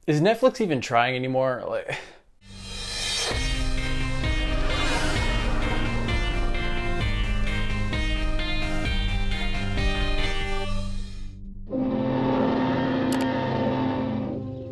Is Netflix even trying anymore?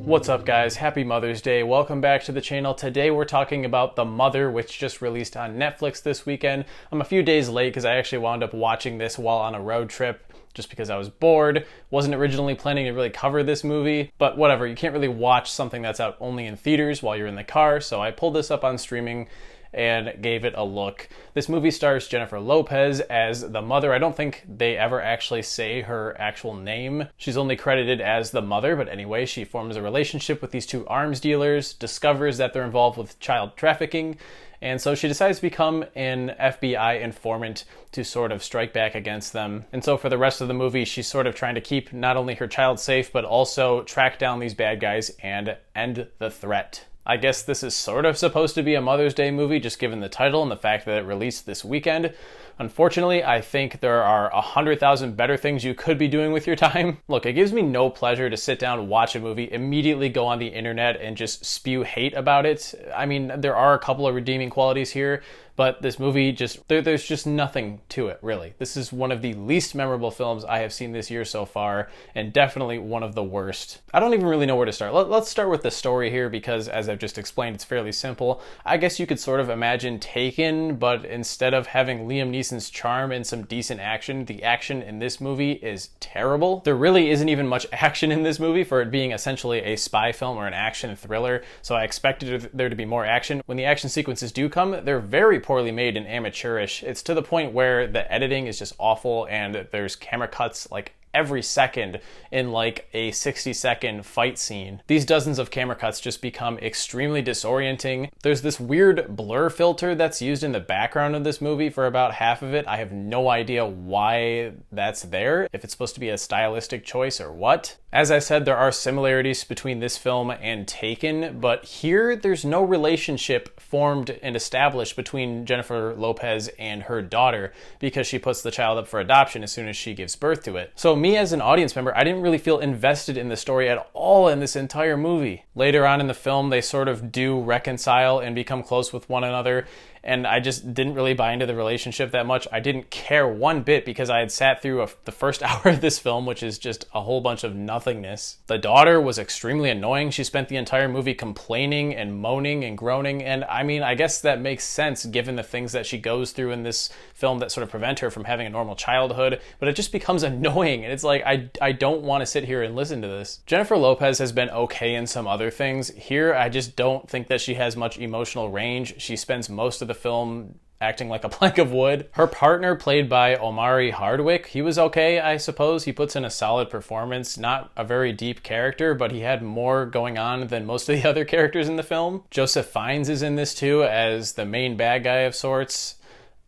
What's up guys, happy Mother's Day, welcome back to the channel. Today we're talking about The Mother, which just released on Netflix this weekend. I'm a few days late because I actually wound up watching this while on a road trip just because I was bored. Wasn't originally planning to really cover this movie, but whatever, you can't really watch something that's out only in theaters while you're in the car, so I pulled this up on streaming and gave it a look. This movie stars Jennifer Lopez as the mother. I don't think they ever actually say her actual name. She's only credited as the mother, but anyway, she forms a relationship with these two arms dealers, discovers that they're involved with child trafficking, and so she decides to become an FBI informant to sort of strike back against them. And so for the rest of the movie, she's sort of trying to keep not only her child safe, but also track down these bad guys and end the threat. I guess this is sort of supposed to be a Mother's Day movie, just given the title and the fact that it released this weekend. Unfortunately, I think there are 100,000 better things you could be doing with your time. Look, it gives me no pleasure to sit down, watch a movie, immediately go on the internet and just spew hate about it. I mean, there are a couple of redeeming qualities here, but this movie there's just nothing to it, really. This is one of the least memorable films I have seen this year so far, and definitely one of the worst. I don't even really know where to start. Let's start with the story here, because as I've just explained, it's fairly simple. I guess you could sort of imagine Taken, but instead of having Liam Neeson's charm and some decent action, the action in this movie is terrible. There really isn't even much action in this movie for it being essentially a spy film or an action thriller, so I expected there to be more action. When the action sequences do come, they're very poorly made and amateurish. It's to the point where the editing is just awful and there's camera cuts like every second in like a 60-second fight scene. These dozens of camera cuts just become extremely disorienting. There's this weird blur filter that's used in the background of this movie for about half of it. I have no idea why that's there, if it's supposed to be a stylistic choice or what. As I said, there are similarities between this film and Taken, but here there's no relationship formed and established between Jennifer Lopez and her daughter because she puts the child up for adoption as soon as she gives birth to it. So me as an audience member, I didn't really feel invested in the story at all in this entire movie. Later on in the film, they sort of do reconcile and become close with one another, and I just didn't really buy into the relationship that much. I didn't care one bit because I had sat through the first hour of this film, which is just a whole bunch of nothingness. The daughter was extremely annoying. She spent the entire movie complaining and moaning and groaning, and I mean, I guess that makes sense given the things that she goes through in this film that sort of prevent her from having a normal childhood, but it just becomes annoying, and it's like, I don't want to sit here and listen to this. Jennifer Lopez has been okay in some other things. Here, I just don't think that she has much emotional range. She spends most of the film acting like a plank of wood. Her partner, played by Omari Hardwick, he was okay, I suppose. He puts in a solid performance. Not a very deep character, but he had more going on than most of the other characters in the film. Joseph Fiennes is in this too, as the main bad guy of sorts.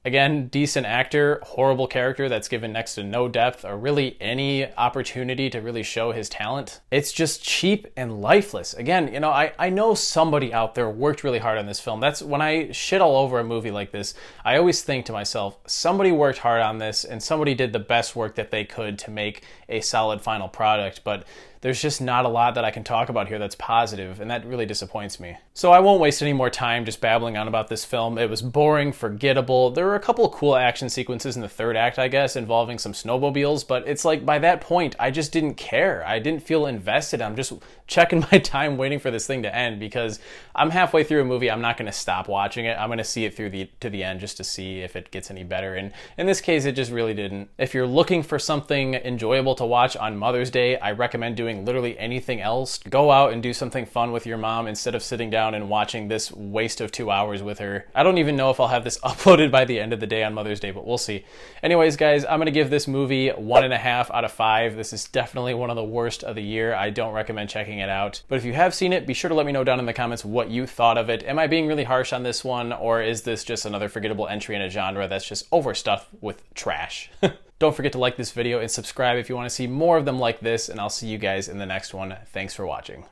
Again, decent actor, horrible character that's given next to no depth or really any opportunity to really show his talent. It's just cheap and lifeless. Again, you know, I know somebody out there worked really hard on this film. That's when I shit all over a movie like this, I always think to myself, somebody worked hard on this and somebody did the best work that they could to make a solid final product, but there's just not a lot that I can talk about here that's positive, and that really disappoints me. So I won't waste any more time just babbling on about this film. It was boring, forgettable. There were a couple of cool action sequences in the third act, I guess, involving some snowmobiles, but it's like by that point, I just didn't care. I didn't feel invested. I'm just checking my time waiting for this thing to end because I'm halfway through a movie. I'm not going to stop watching it. I'm going to see it through to the end just to see if it gets any better. And in this case, it just really didn't. If you're looking for something enjoyable to watch on Mother's Day, I recommend doing literally anything else. Go out and do something fun with your mom instead of sitting down and watching this waste of 2 hours with her. I don't even know if I'll have this uploaded by the end of the day on Mother's Day, but we'll see. Anyways, guys, I'm going to give this movie 1.5 out of 5. This is definitely one of the worst of the year. I don't recommend checking it out. But if you have seen it, be sure to let me know down in the comments what you thought of it. Am I being really harsh on this one, or is this just another forgettable entry in a genre that's just overstuffed with trash? Don't forget to like this video and subscribe if you want to see more of them like this, and I'll see you guys in the next one. Thanks for watching.